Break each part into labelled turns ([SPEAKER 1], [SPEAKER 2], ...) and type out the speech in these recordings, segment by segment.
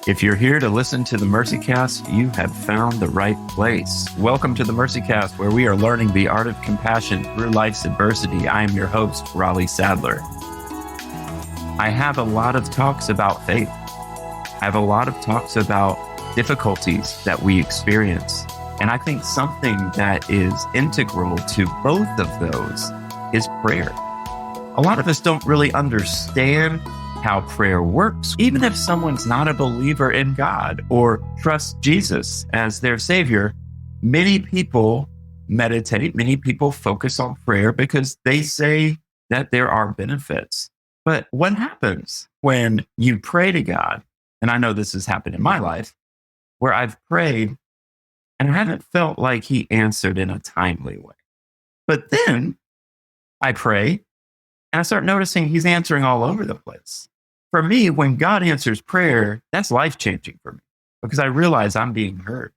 [SPEAKER 1] If you're here to listen to the MercyCast, you have found the right place. Welcome to the MercyCast, where we are learning the art of compassion through life's adversity. I am your host, Raleigh Sadler. I have a lot of talks about faith. I have a lot of talks about difficulties that we experience. And I think something that is integral to both of those is prayer. A lot of us don't really understand how prayer works. Even if someone's not a believer in God or trusts Jesus as their savior, many people meditate, many people focus on prayer because they say that there are benefits. But what happens when you pray to God? And I know this has happened in my life, where I've prayed and I haven't felt like he answered in a timely way. But then I pray and I start noticing he's answering all over the place. For me, when God answers prayer, that's life-changing for me because I realize I'm being heard.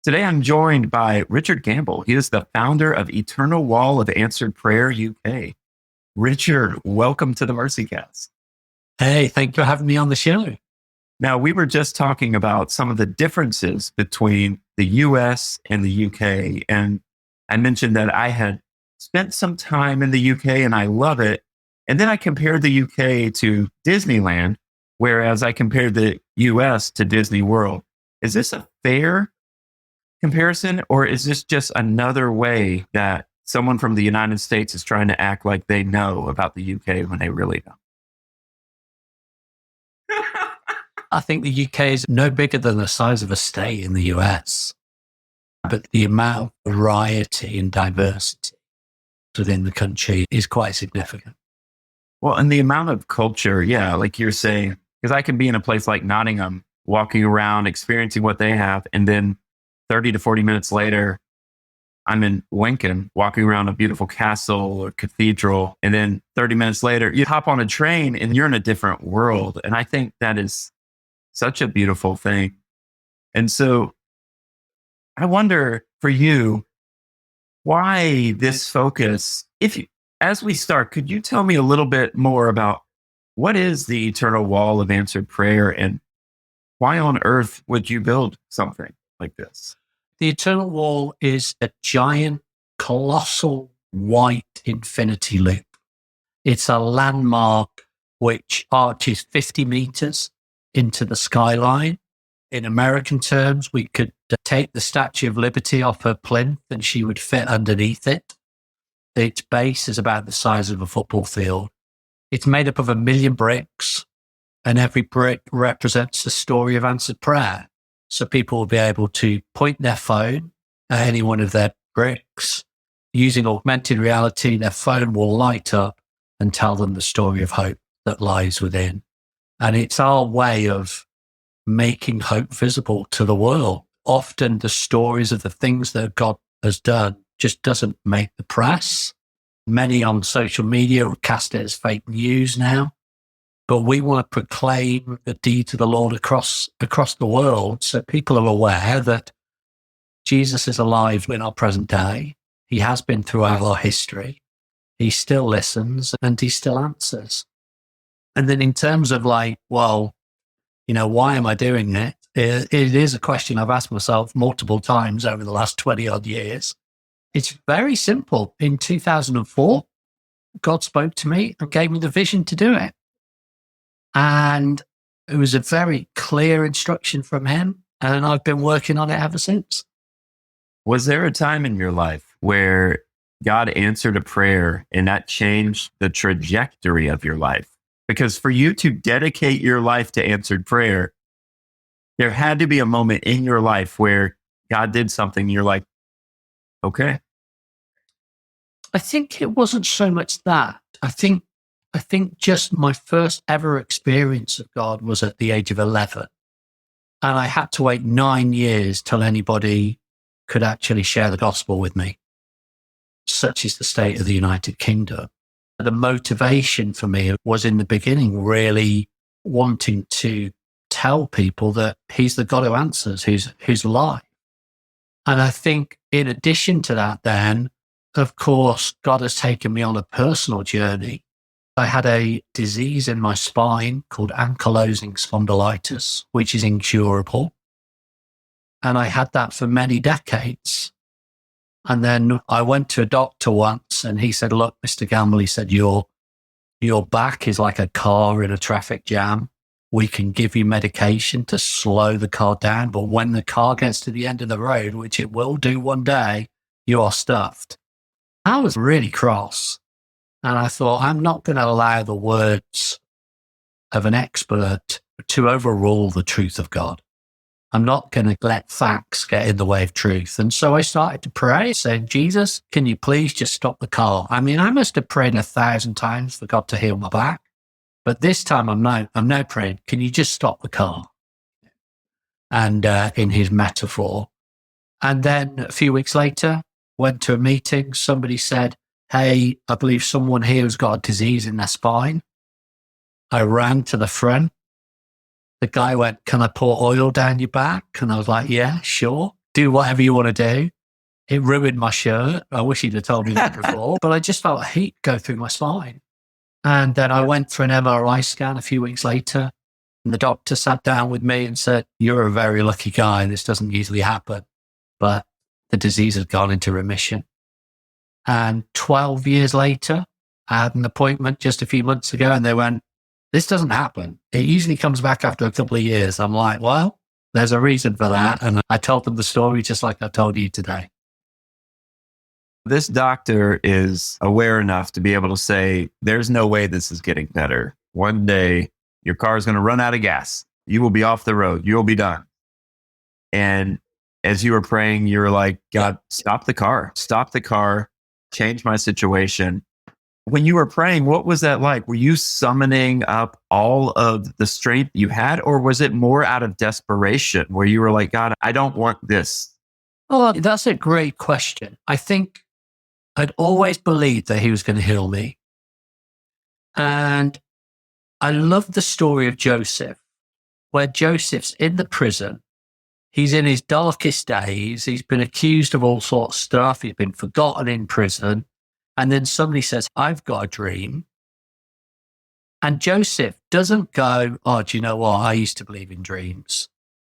[SPEAKER 1] Today, I'm joined by Richard Gamble. He is the founder of Eternal Wall of Answered Prayer UK. Richard, welcome to the MercyCast.
[SPEAKER 2] Hey, thank you for having me on the show.
[SPEAKER 1] Now, we were just talking about some of the differences between the US and the UK. And I mentioned that I had spent some time in the UK and I love it. And then I compared the UK to Disneyland, whereas I compared the US to Disney World. Is this a fair comparison, or is this just another way that someone from the United States is trying to act like they know about the UK when they really don't?
[SPEAKER 2] I think the UK is no bigger than the size of a state in the US, but the amount of variety and diversity within the country is quite significant.
[SPEAKER 1] Well, and the amount of culture, yeah, like you're saying, because I can be in a place like Nottingham, walking around, experiencing what they have, and then 30 to 40 minutes later, I'm in Lincoln, walking around a beautiful castle or cathedral, and then 30 minutes later, you hop on a train and you're in a different world. And I think that is such a beautiful thing. And so I wonder for you, why this focus? As we start, could you tell me a little bit more about what is the Eternal Wall of Answered Prayer and why on earth would you build something like this?
[SPEAKER 2] The Eternal Wall is a giant, colossal white infinity loop. It's a landmark which arches 50 meters into the skyline. In American terms, we could take the Statue of Liberty off her plinth and she would fit underneath it. Its base is about the size of a football field. It's made up of 1 million bricks, and every brick represents a story of answered prayer. So people will be able to point their phone at any one of their bricks. Using augmented reality, their phone will light up and tell them the story of hope that lies within. And it's our way of making hope visible to the world. Often the stories of the things that God has done just doesn't make the press. Many on social media cast it as fake news now. But we want to proclaim the deeds of the Lord across the world so people are aware that Jesus is alive in our present day. He has been throughout our history. He still listens and he still answers. And then in terms of why am I doing it? It is a question I've asked myself multiple times over the last 20 odd years. It's very simple. In 2004, God spoke to me and gave me the vision to do it. And it was a very clear instruction from him. And I've been working on it ever since.
[SPEAKER 1] Was there a time in your life where God answered a prayer and that changed the trajectory of your life? Because for you to dedicate your life to answered prayer, there had to be a moment in your life where God did something. You're like, okay.
[SPEAKER 2] I think it wasn't so much that. I think just my first ever experience of God was at the age of 11. And I had to wait 9 years till anybody could actually share the gospel with me. Such is the state of the United Kingdom. The motivation for me was in the beginning really wanting to tell people that he's the God who answers, who's alive. And I think in addition to that, then, of course, God has taken me on a personal journey I had a disease in my spine called ankylosing spondylitis, which is incurable. And I had that for many decades. And then I went to a doctor once and he said, look, Mr. Gamble, he said, your back is like a car in a traffic jam. We can give you medication to slow the car down. But when the car gets to the end of the road, which it will do one day, you are stuffed. I was really cross. And I thought, I'm not going to allow the words of an expert to overrule the truth of God. I'm not going to let facts get in the way of truth. And so I started to pray, saying, Jesus, can you please just stop the car? I mean, I must have prayed 1,000 times for God to heal my back. But this time I'm now praying, can you just stop the car? And in his metaphor. And then a few weeks later, went to a meeting. Somebody said, hey, I believe someone here has got a disease in their spine. I ran to the front. The guy went, can I pour oil down your back? And I was like, yeah, sure. Do whatever you want to do. It ruined my shirt. I wish he'd have told me that before, but I just felt heat go through my spine. And then I went for an MRI scan a few weeks later. And the doctor sat down with me and said, you're a very lucky guy. This doesn't usually happen. But the disease has gone into remission. And 12 years later, I had an appointment just a few months ago and they went, this doesn't happen. It usually comes back after a couple of years. I'm like, well, there's a reason for that. And I told them the story just like I told you today.
[SPEAKER 1] This doctor is aware enough to be able to say, there's no way this is getting better. One day, your car is going to run out of gas. You will be off the road. You'll be done. And as you were praying, you were like, God, stop the car, change my situation. When you were praying, what was that like? Were you summoning up all of the strength you had, or was it more out of desperation where you were like, God, I don't want this?
[SPEAKER 2] Oh, that's a great question. I think I'd always believed that he was going to heal me. And I love the story of Joseph, where Joseph's in the prison. He's in his darkest days. He's been accused of all sorts of stuff. He's been forgotten in prison. And then somebody says, I've got a dream. And Joseph doesn't go, oh, do you know what? I used to believe in dreams,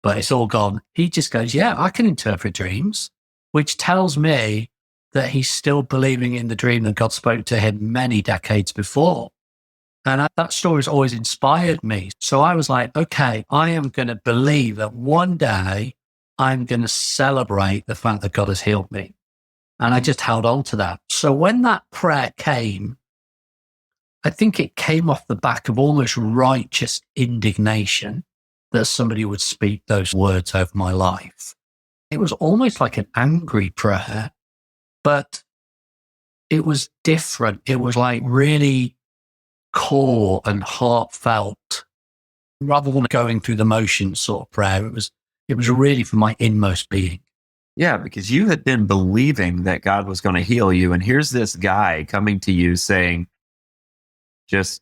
[SPEAKER 2] but it's all gone. He just goes, yeah, I can interpret dreams, which tells me that he's still believing in the dream that God spoke to him many decades before. And that story has always inspired me. So I was like, okay, I am going to believe that one day I'm going to celebrate the fact that God has healed me. And I just held on to that. So when that prayer came, I think it came off the back of almost righteous indignation that somebody would speak those words over my life. It was almost like an angry prayer, but it was different. It was like really core and heartfelt rather than going through the motions sort of prayer. It was really from my inmost being.
[SPEAKER 1] Yeah, because you had been believing that God was going to heal you. And here's this guy coming to you saying, just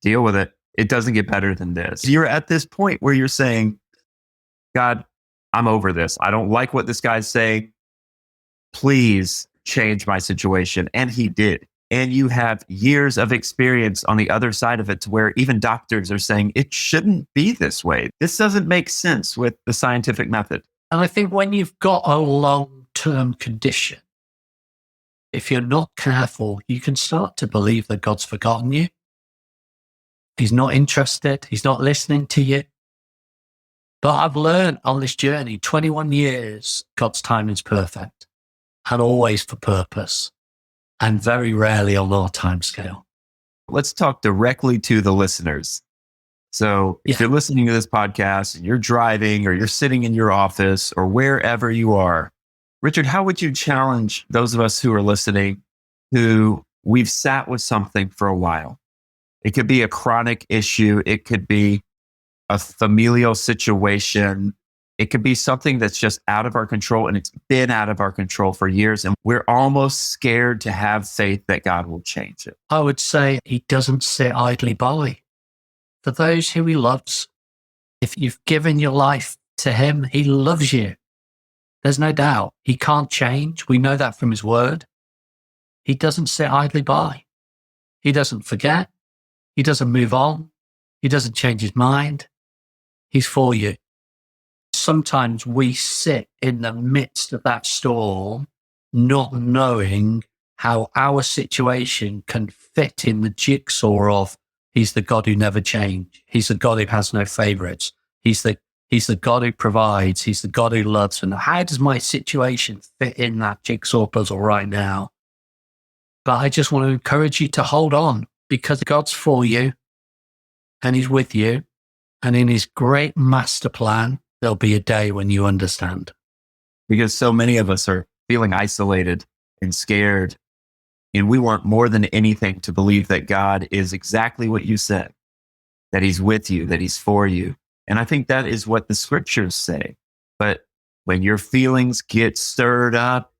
[SPEAKER 1] deal with it. It doesn't get better than this. You're at this point where you're saying, God, I'm over this. I don't like what this guy's saying. Please change my situation. And he did. And you have years of experience on the other side of it to where even doctors are saying it shouldn't be this way. This doesn't make sense with the scientific method.
[SPEAKER 2] And I think when you've got a long-term condition, if you're not careful, you can start to believe that God's forgotten you. He's not interested. He's not listening to you. But I've learned on this journey, 21 years, God's timing is perfect and always for purpose and very rarely on our time scale.
[SPEAKER 1] Let's talk directly to the listeners. So if you're listening to this podcast and you're driving or you're sitting in your office or wherever you are, Richard, how would you challenge those of us who are listening who we've sat with something for a while? It could be a chronic issue. It could be a familial situation. It could be something that's just out of our control and it's been out of our control for years. And we're almost scared to have faith that God will change it.
[SPEAKER 2] I would say he doesn't sit idly by. For those who he loves, if you've given your life to him, he loves you. There's no doubt. He can't change. We know that from his word. He doesn't sit idly by. He doesn't forget. He doesn't move on. He doesn't change his mind. He's for you. Sometimes we sit in the midst of that storm, not knowing how our situation can fit in the jigsaw of he's the God who never changed. He's the God who has no favorites. He's the God who provides. He's the God who loves. And how does my situation fit in that jigsaw puzzle right now? But I just want to encourage you to hold on, because God's for you and he's with you. And in his great master plan, there'll be a day when you understand.
[SPEAKER 1] Because so many of us are feeling isolated and scared. And we want more than anything to believe that God is exactly what you said, that he's with you, that he's for you. And I think that is what the scriptures say. But when your feelings get stirred up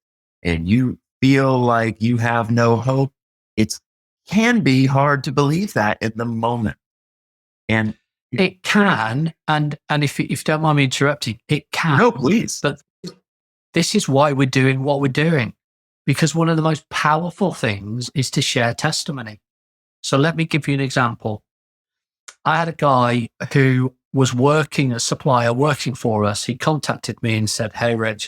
[SPEAKER 1] and you feel like you have no hope, it can be hard to believe that in the moment. And
[SPEAKER 2] it can, and if you don't mind me interrupting, it can.
[SPEAKER 1] No, please.
[SPEAKER 2] But this is why we're doing what we're doing, because one of the most powerful things is to share testimony. So let me give you an example. I had a guy who was working, a supplier working for us. He contacted me and said, "Hey, Reg,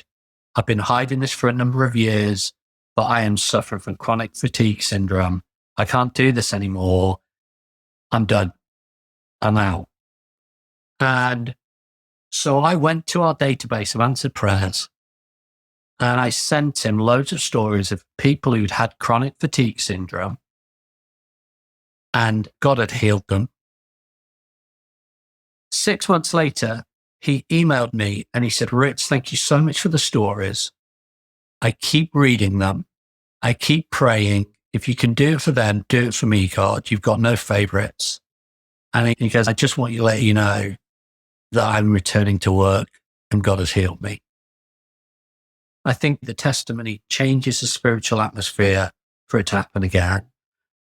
[SPEAKER 2] I've been hiding this for a number of years, but I am suffering from chronic fatigue syndrome. I can't do this anymore. I'm done. I'm out." And so I went to our database of answered prayers and I sent him loads of stories of people who'd had chronic fatigue syndrome and God had healed them. 6 months later, he emailed me and he said, "Rich, thank you so much for the stories. I keep reading them. I keep praying. If you can do it for them, do it for me, God. You've got no favorites." And he goes, "I just want to let you know that I'm returning to work and God has healed me." I think the testimony changes the spiritual atmosphere for it to happen again.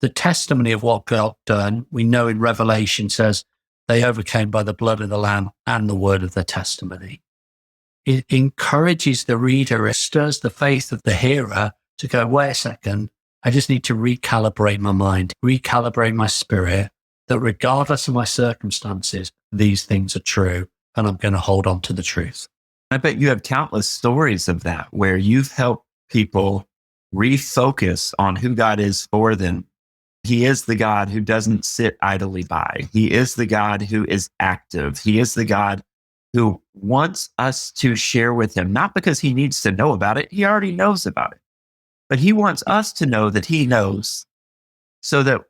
[SPEAKER 2] The testimony of what God done, we know in Revelation says they overcame by the blood of the Lamb and the word of their testimony. It encourages the reader, it stirs the faith of the hearer to go, wait a second, I just need to recalibrate my mind, recalibrate my spirit, that regardless of my circumstances, these things are true and I'm going to hold on to the truth.
[SPEAKER 1] I bet you have countless stories of that where you've helped people refocus on who God is for them. He is the God who doesn't sit idly by. He is the God who is active. He is the God who wants us to share with him, not because he needs to know about it. He already knows about it, but he wants us to know that he knows so that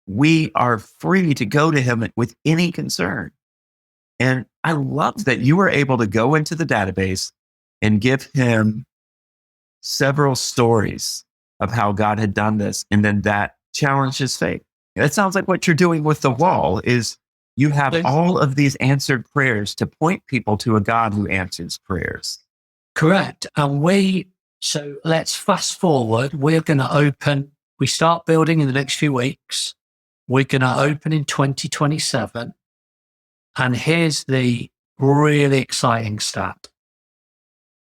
[SPEAKER 1] we are free to go to him with any concern. And I love that you were able to go into the database and give him several stories of how God had done this. And then that challenged his faith. That sounds like what you're doing with the wall is you have all of these answered prayers to point people to a God who answers prayers.
[SPEAKER 2] Correct. And so let's fast forward. We're going to open, we start building in the next few weeks. We're going to open in 2027. And here's the really exciting stat.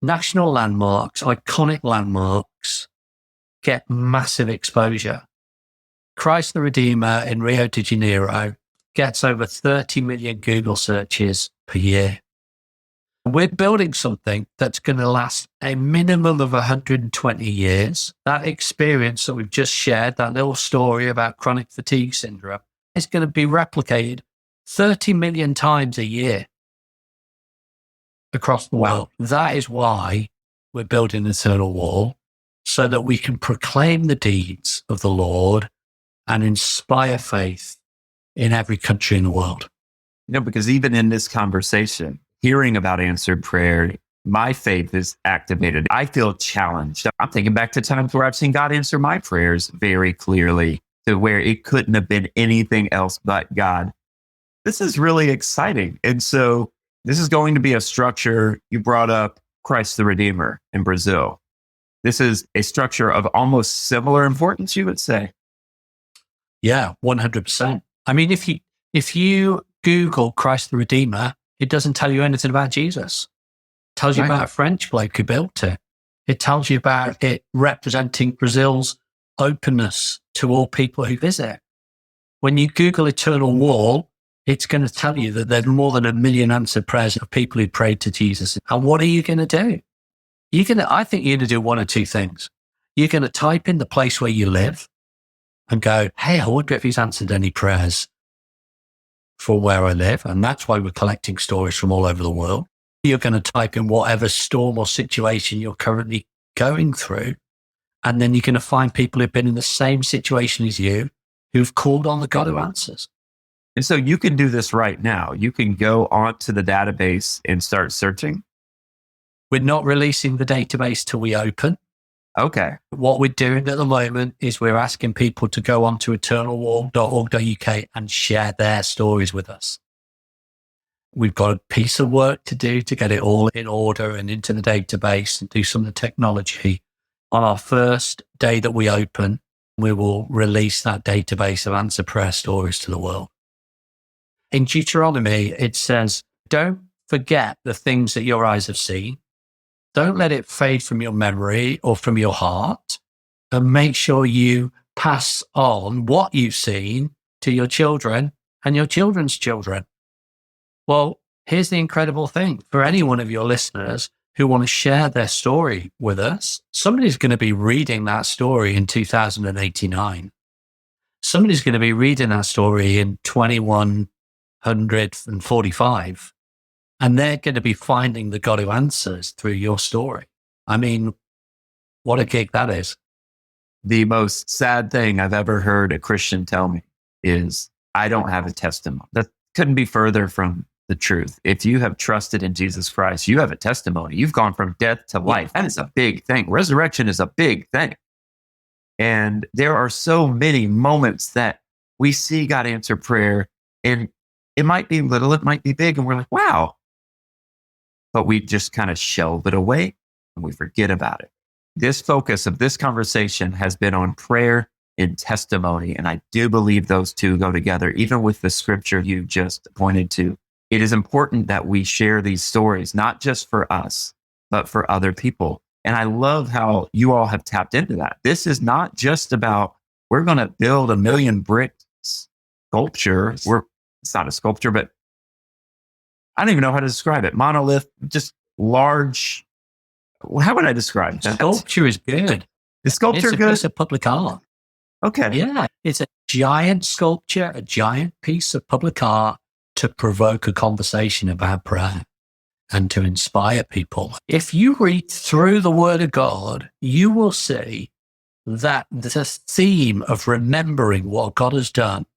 [SPEAKER 2] National landmarks, iconic landmarks, get massive exposure. Christ the Redeemer in Rio de Janeiro gets over 30 million Google searches per year. We're building something that's going to last a minimum of 120 years. That experience that we've just shared, that little story about chronic fatigue syndrome, is going to be replicated 30 million times a year across the world. That is why we're building an eternal wall, so that we can proclaim the deeds of the Lord and inspire faith in every country in the world.
[SPEAKER 1] Because even in this conversation, hearing about answered prayer, my faith is activated. I feel challenged. I'm thinking back to times where I've seen God answer my prayers very clearly, to where it couldn't have been anything else but God. This is really exciting. And so this is going to be a structure. You brought up Christ the Redeemer in Brazil. This is a structure of almost similar importance, you would say.
[SPEAKER 2] Yeah, 100%. I mean, if you Google Christ the Redeemer, it doesn't tell you anything about Jesus. It tells you about a French bloke who built it. It tells you about it representing Brazil's openness to all people who visit. When you Google eternal wall, it's going to tell you that there's more than 1 million answered prayers of people who prayed to Jesus. And what are you going to do? I think you're going to do one or two things. You're going to type in the place where you live and go, hey, I wonder if he's answered any prayers for where I live. And that's why we're collecting stories from all over the world. You're going to type in whatever storm or situation you're currently going through. And then you're going to find people who've been in the same situation as you, who've called on the God who answers.
[SPEAKER 1] And so you can do this right now. You can go onto the database and start searching.
[SPEAKER 2] We're not releasing the database till we open.
[SPEAKER 1] Okay.
[SPEAKER 2] What we're doing at the moment is we're asking people to go onto eternalwall.org.uk and share their stories with us. We've got a piece of work to do to get it all in order and into the database and do some of the technology. On our first day that we open, we will release that database of answer prayer stories to the world. In Deuteronomy, it says, don't forget the things that your eyes have seen. Don't let it fade from your memory or from your heart, and make sure you pass on what you've seen to your children and your children's children. Well, here's the incredible thing. For any one of your listeners who want to share their story with us, somebody's going to be reading that story in 2089. Somebody's going to be reading that story in 2145. And they're going to be finding the God who answers through your story. I mean, what a gig that is.
[SPEAKER 1] The most sad thing I've ever heard a Christian tell me is, I don't have a testimony. That couldn't be further from the truth. If you have trusted in Jesus Christ, you have a testimony. You've gone from death to life. That is a big thing. Resurrection is a big thing. And there are so many moments that we see God answer prayer, and it might be little, it might be big, and we're like, wow. But we just kind of shelve it away and we forget about it. This focus of this conversation has been on prayer and testimony. And I do believe those two go together, even with the scripture you just pointed to. It is important that we share these stories, not just for us, but for other people. And I love how you all have tapped into that. This is not just about, we're going to build 1 million brick sculpture. It's not a sculpture, but I don't even know how to describe it. Monolith, just large. How would I describe that?
[SPEAKER 2] Sculpture is good.
[SPEAKER 1] Is sculpture good?
[SPEAKER 2] It's a public art.
[SPEAKER 1] Okay.
[SPEAKER 2] Yeah. It's a giant sculpture, a giant piece of public art to provoke a conversation about prayer and to inspire people. If you read through the Word of God, you will see that the theme of remembering what God has done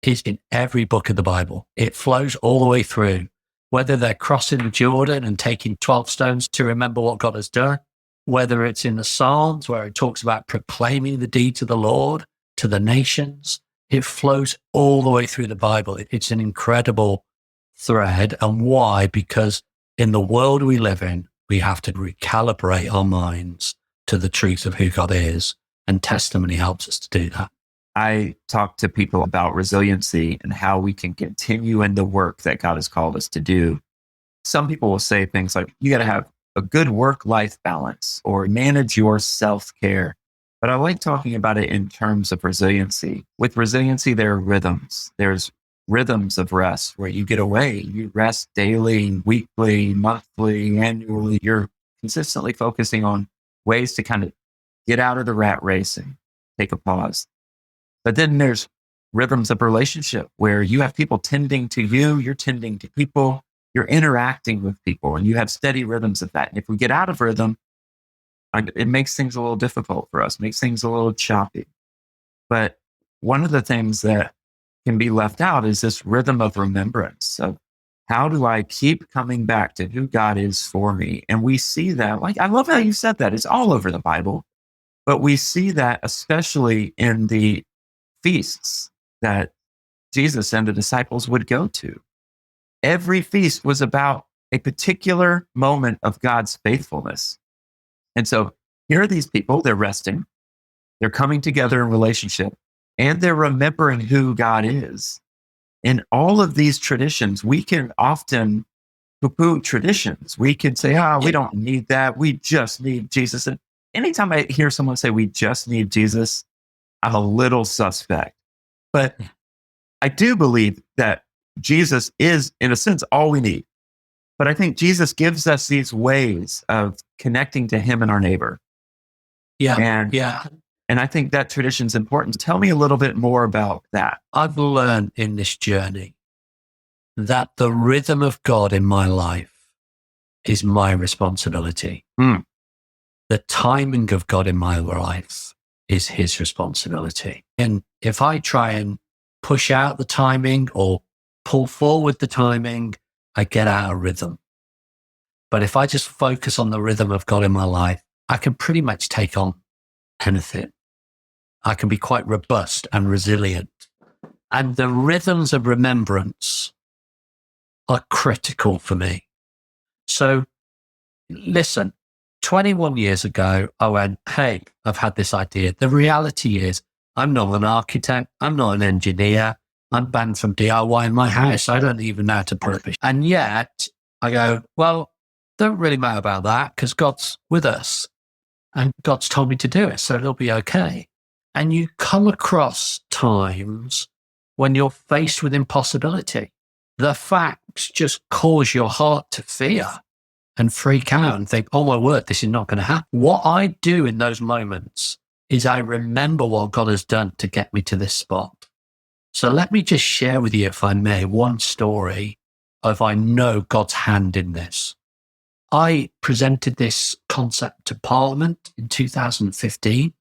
[SPEAKER 2] is in every book of the Bible. It flows all the way through, whether they're crossing the Jordan and taking 12 stones to remember what God has done, whether it's in the Psalms where it talks about proclaiming the deeds of the Lord to the nations. It flows all the way through the Bible. It's an incredible thread. And why? Because in the world we live in, we have to recalibrate our minds to the truth of who God is, and testimony helps us to do that.
[SPEAKER 1] I talk to people about resiliency and how we can continue in the work that God has called us to do. Some people will say things like, you got to have a good work-life balance or manage your self-care. But I like talking about it in terms of resiliency. With resiliency, there are rhythms. There's rhythms of rest where you get away. You rest daily, weekly, monthly, annually. You're consistently focusing on ways to kind of get out of the rat race and take a pause. But then there's rhythms of relationship where you have people tending to you, you're tending to people, you're interacting with people, and you have steady rhythms of that. And if we get out of rhythm, it makes things a little difficult for us, makes things a little choppy. But one of the things that can be left out is this rhythm of remembrance of, how do I keep coming back to who God is for me? And we see that, like, I love how you said that. It's all over the Bible, but we see that especially in the feasts that Jesus and the disciples would go to. Every feast was about a particular moment of God's faithfulness. And so here are these people, they're resting, they're coming together in relationship, and they're remembering who God is. In all of these traditions, we can often poo-poo traditions. We can say, we don't need that. We just need Jesus. And anytime I hear someone say we just need Jesus, I'm a little suspect. But I do believe that Jesus is, in a sense, all we need. But I think Jesus gives us these ways of connecting to him and our neighbor.
[SPEAKER 2] Yeah.
[SPEAKER 1] And,
[SPEAKER 2] Yeah.
[SPEAKER 1] and I think that tradition's important. Tell me a little bit more about that.
[SPEAKER 2] I've learned in this journey that the rhythm of God in my life is my responsibility. The timing of God in my life is his responsibility. And if I try and push out the timing or pull forward the timing, I get out of rhythm. But if I just focus on the rhythm of God in my life, I can pretty much take on anything. I can be quite robust and resilient. And the rhythms of remembrance are critical for me. So listen, 21 years ago, I went, hey, I've had this idea. The reality is I'm not an architect. I'm not an engineer. I'm banned from DIY in my house. I don't even know how to purpose. And yet I go, well, don't really matter about that because God's with us and God's told me to do it. So it'll be okay. And you come across times when you're faced with impossibility. The facts just cause your heart to fear and freak out and think, oh my word, this is not going to happen. What I do in those moments is I remember what God has done to get me to this spot. So let me just share with you, if I may, one story of I know God's hand in this. I presented this concept to Parliament in 2015,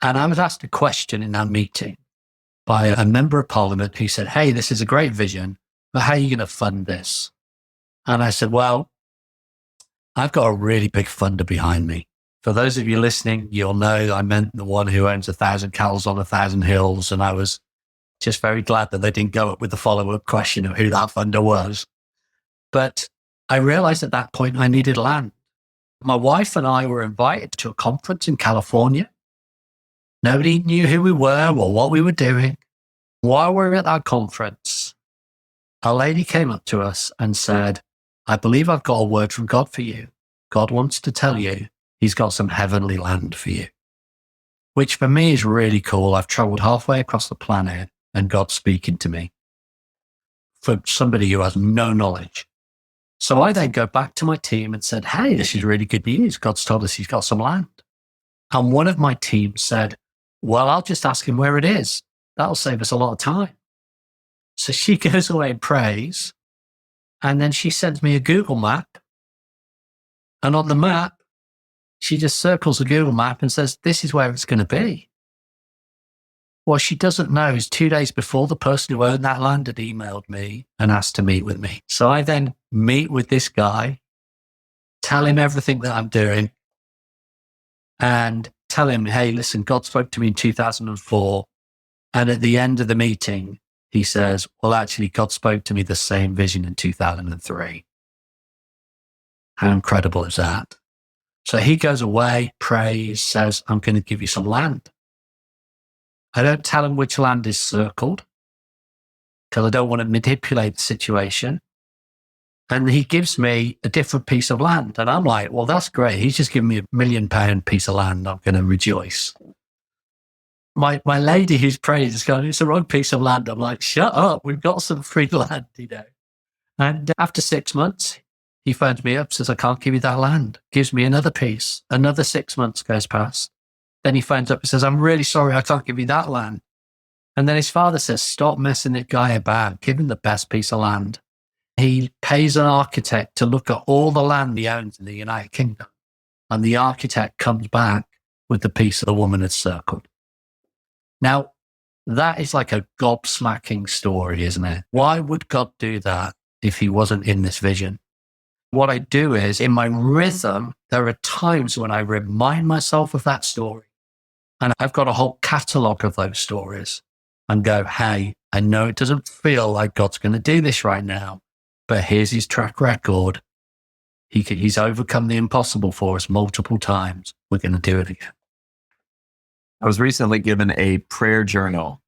[SPEAKER 2] and I was asked a question in that meeting by a member of Parliament who said, hey, this is a great vision, but how are you going to fund this? And I said, well, I've got a really big funder behind me. For those of you listening, you'll know I meant the one who owns 1,000 cattle on 1,000 hills. And I was just very glad that they didn't go up with the follow-up question of who that funder was. But I realized at that point I needed land. My wife and I were invited to a conference in California. Nobody knew who we were or what we were doing. While we were at that conference, a lady came up to us and said, I believe I've got a word from God for you. God wants to tell you he's got some heavenly land for you, which for me is really cool. I've traveled halfway across the planet and God's speaking to me for somebody who has no knowledge. So I then go back to my team and said, hey, this is really good news. God's told us he's got some land. And one of my team said, well, I'll just ask him where it is. That'll save us a lot of time. So she goes away and prays. And then she sends me a Google map. And on the map, she just circles the Google map and says, this is where it's going to be. What she doesn't know is 2 days before, the person who owned that land had emailed me and asked to meet with me. So I then meet with this guy, tell him everything that I'm doing, and tell him, hey, listen, God spoke to me in 2004. And at the end of the meeting, he says, well, actually, God spoke to me the same vision in 2003. How incredible is that? So he goes away, prays, says, I'm going to give you some land. I don't tell him which land is circled because I don't want to manipulate the situation. And he gives me a different piece of land. And I'm like, well, that's great. He's just given me £1 million piece of land. I'm going to rejoice. My lady who's praying is going, it's the wrong piece of land. I'm like, shut up. We've got some free land, you know. And after 6 months, he phones me up, says, I can't give you that land. Gives me another piece. Another 6 months goes past. Then he phones up and says, I'm really sorry. I can't give you that land. And then his father says, stop messing that guy about. Give him the best piece of land. He pays an architect to look at all the land he owns in the United Kingdom. And the architect comes back with the piece the woman had circled. Now, that is like a gobsmacking story, isn't it? Why would God do that if he wasn't in this vision? What I do is, in my rhythm, there are times when I remind myself of that story. And I've got a whole catalogue of those stories and go, hey, I know it doesn't feel like God's going to do this right now, but here's his track record. He's overcome the impossible for us multiple times. We're going to do it again.
[SPEAKER 1] I was recently given a prayer journal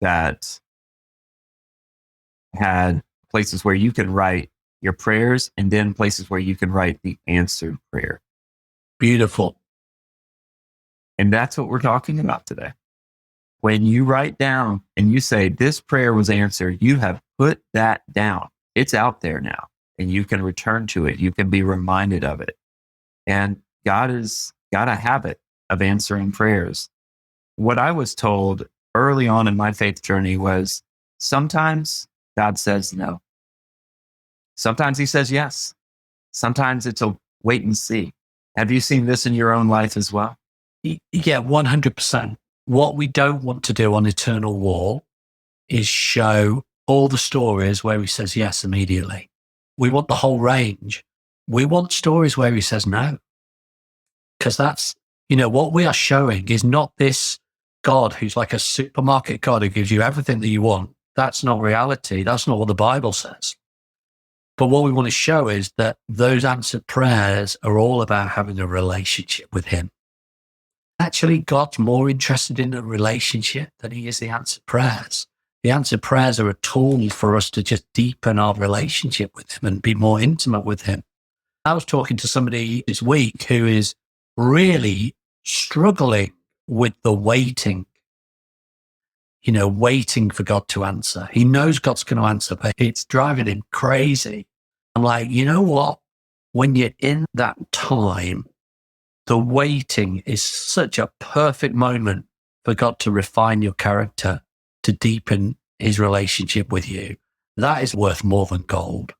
[SPEAKER 1] that had places where you can write your prayers and then places where you can write the answered prayer.
[SPEAKER 2] Beautiful.
[SPEAKER 1] And that's what we're talking about today. When you write down and you say, this prayer was answered, you have put that down. It's out there now and you can return to it. You can be reminded of it. And God has got a habit of answering prayers. What I was told early on in my faith journey was sometimes God says no. Sometimes he says yes. Sometimes it's a wait and see. Have you seen this in your own life as well?
[SPEAKER 2] Yeah, 100%. What we don't want to do on Eternal Wall is show all the stories where he says yes immediately. We want the whole range. We want stories where he says no. Because that's, what we are showing is not this God who's like a supermarket God who gives you everything that you want. That's not reality. That's not what the Bible says. But what we want to show is that those answered prayers are all about having a relationship with him. Actually, God's more interested in a relationship than he is the answered prayers. The answered prayers are a tool for us to just deepen our relationship with him and be more intimate with him. I was talking to somebody this week who is really struggling with the waiting, waiting for God to answer. He knows God's going to answer, but it's driving him crazy. I'm like, you know what? When you're in that time, the waiting is such a perfect moment for God to refine your character, to deepen his relationship with you. That is worth more than gold.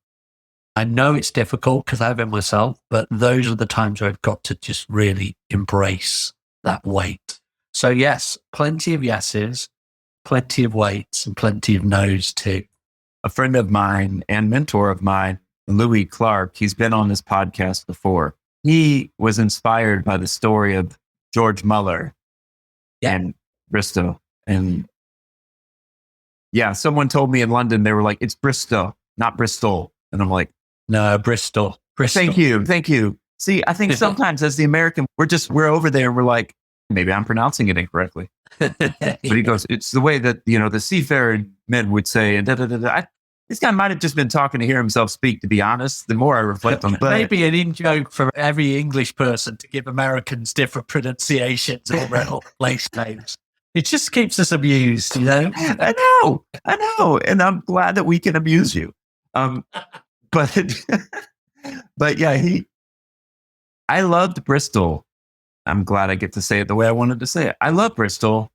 [SPEAKER 2] I know it's difficult because I have it myself, but those are the times where I've got to just really embrace that wait. So yes, plenty of yeses, plenty of waits, and plenty of no's too.
[SPEAKER 1] A friend of mine and mentor of mine, Louis Clark, he's been on this podcast before. He was inspired by the story of George Muller and Bristol. And someone told me in London, they were like, it's Bristol, not Bristol. And I'm like,
[SPEAKER 2] no, Bristol.
[SPEAKER 1] Thank you. See, I think sometimes as the American, we're over there and we're like, maybe I'm pronouncing it incorrectly. But he goes, it's the way that, the seafaring men would say, and this guy might have just been talking to hear himself speak, to be honest, the more I reflect on it.
[SPEAKER 2] Maybe an in-joke for every English person to give Americans different pronunciations of rental place names. It just keeps us amused,
[SPEAKER 1] I know. And I'm glad that we can amuse you. But yeah, I loved Bristol. I'm glad I get to say it the way I wanted to say it. I love Bristol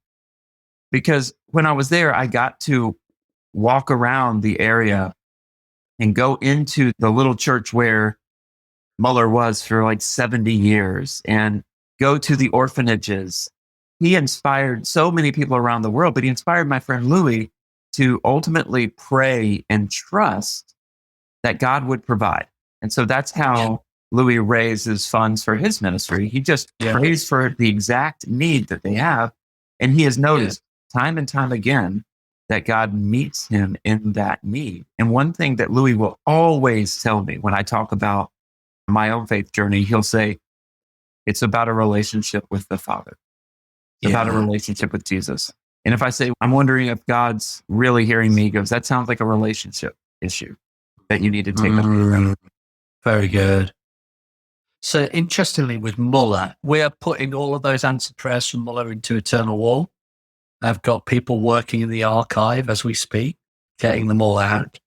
[SPEAKER 1] because when I was there, I got to walk around the area and go into the little church where Muller was for like 70 years and go to the orphanages. He inspired so many people around the world, but he inspired my friend Louis to ultimately pray and trust that God would provide. And so that's how Louis raises funds for his ministry. He just prays for the exact need that they have. And he has noticed time and time again that God meets him in that need. And one thing that Louis will always tell me when I talk about my own faith journey, he'll say, it's about a relationship with the Father. It's about a relationship with Jesus. And if I say, I'm wondering if God's really hearing me, he goes, that sounds like a relationship issue that you need to take up.
[SPEAKER 2] Very good. So interestingly, with Muller, we are putting all of those answered prayers from Muller into Eternal Wall. I've got people working in the archive as we speak, getting them all out.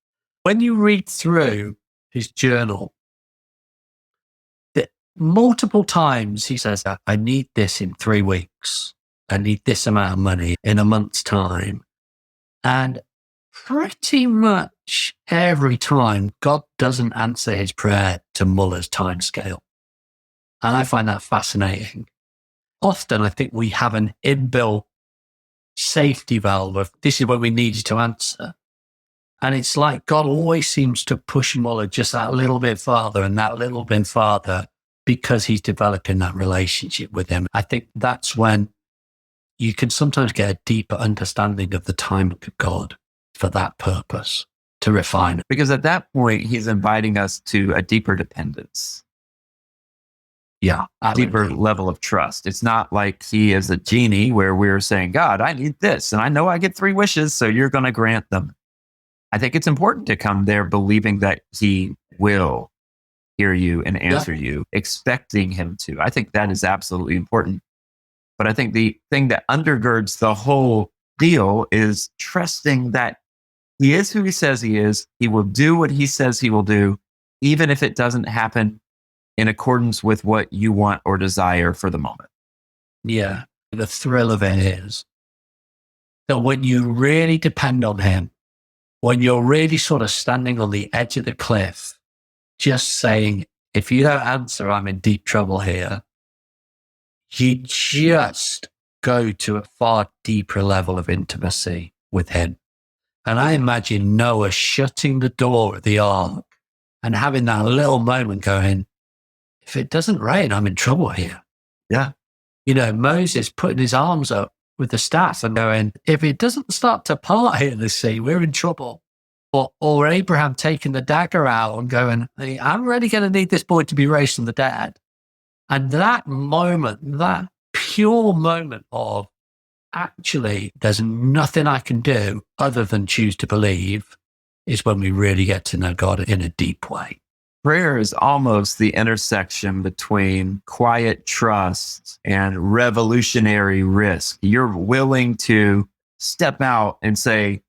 [SPEAKER 2] When you read through his journal, multiple times he says, I need this in 3 weeks. I need this amount of money in a month's time. And pretty much every time, God doesn't answer his prayer to Muller's timescale. And I find that fascinating. Often I think we have an inbuilt safety valve of this is when we need you to answer. And it's like God always seems to push Muller just that little bit farther and that little bit farther because he's developing that relationship with him. I think that's when you can sometimes get a deeper understanding of the timing of God for that purpose, to refine it.
[SPEAKER 1] Because at that point, he's inviting us to a deeper dependence.
[SPEAKER 2] Yeah.
[SPEAKER 1] Deeper level of trust. It's not like he is a genie where we're saying, God, I need this. And I know I get 3 wishes, so you're going to grant them. I think it's important to come there believing that he will hear you and answer you, expecting him to. I think that is absolutely important. But I think the thing that undergirds the whole deal is trusting that he is who he says he is. He will do what he says he will do, even if it doesn't happen in accordance with what you want or desire for the moment.
[SPEAKER 2] Yeah. The thrill of it is that when you really depend on him, when you're really sort of standing on the edge of the cliff, just saying, if you don't answer, I'm in deep trouble here, you just go to a far deeper level of intimacy with him. And I imagine Noah shutting the door of the ark and having that little moment going, if it doesn't rain, I'm in trouble here.
[SPEAKER 1] Yeah.
[SPEAKER 2] You know, Moses putting his arms up with the staff and going, if it doesn't start to part here in the sea, we're in trouble. Or Abraham taking the dagger out and going, I'm really going to need this boy to be raised from the dead. And that moment, that pure moment of actually, there's nothing I can do other than choose to believe, is when we really get to know God in a deep way.
[SPEAKER 1] Prayer is almost the intersection between quiet trust and revolutionary risk. You're willing to step out and say,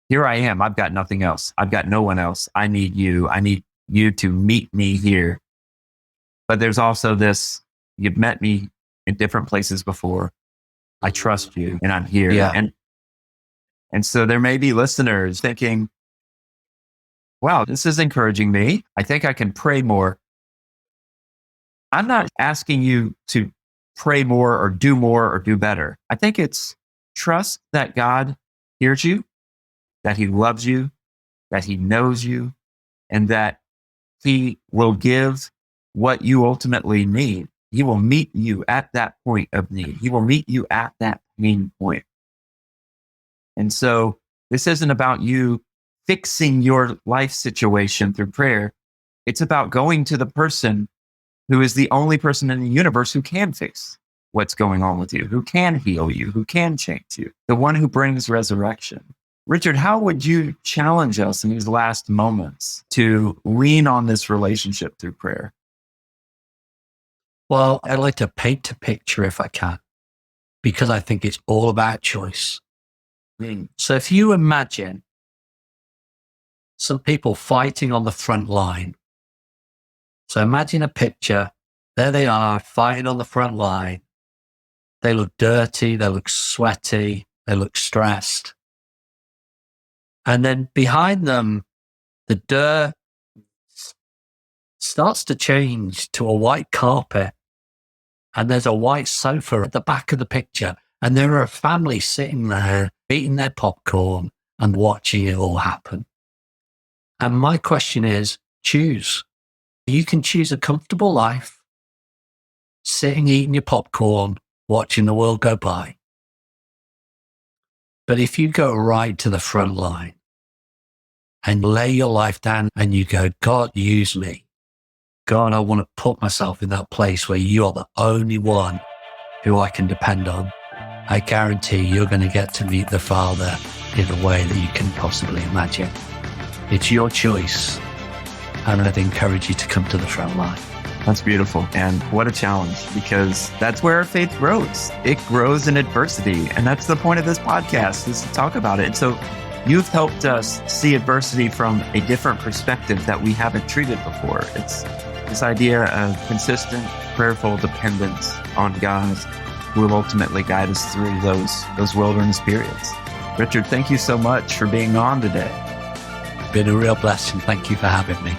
[SPEAKER 1] here I am. I've got nothing else. I've got no one else. I need you. I need you to meet me here. But there's also this, you've met me in different places before. I trust you and I'm here.
[SPEAKER 2] Yeah.
[SPEAKER 1] And so there may be listeners thinking, wow, this is encouraging me. I think I can pray more. I'm not asking you to pray more or do better. I think it's trust that God hears you, that he loves you, that he knows you, and that he will give what you ultimately need. He will meet you at that point of need. He will meet you at that pain point. And so this isn't about you fixing your life situation through prayer. It's about going to the person who is the only person in the universe who can fix what's going on with you, who can heal you, who can change you, the one who brings resurrection. Richard, how would you challenge us in these last moments to lean on this relationship through prayer?
[SPEAKER 2] Well, I'd like to paint a picture if I can, because I think it's all about choice. So if you imagine some people fighting on the front line. So imagine a picture. There they are fighting on the front line. They look dirty. They look sweaty. They look stressed. And then behind them, the dirt starts to change to a white carpet. And there's a white sofa at the back of the picture. And there are a family sitting there eating their popcorn and watching it all happen. And my question is, choose. You can choose a comfortable life, sitting, eating your popcorn, watching the world go by. But if you go right to the front line and lay your life down and you go, God, use me. God, I want to put myself in that place where you are the only one who I can depend on. I guarantee you're going to get to meet the Father in a way that you can possibly imagine. It's your choice. And I'd encourage you to come to the front line.
[SPEAKER 1] That's beautiful. And what a challenge, because that's where our faith grows. It grows in adversity. And that's the point of this podcast, is to talk about it. And so you've helped us see adversity from a different perspective that we haven't treated before. It's this idea of consistent, prayerful dependence on God, who will ultimately guide us through those wilderness periods. Richard, thank you so much for being on today.
[SPEAKER 2] Been a real blessing. Thank you for having me.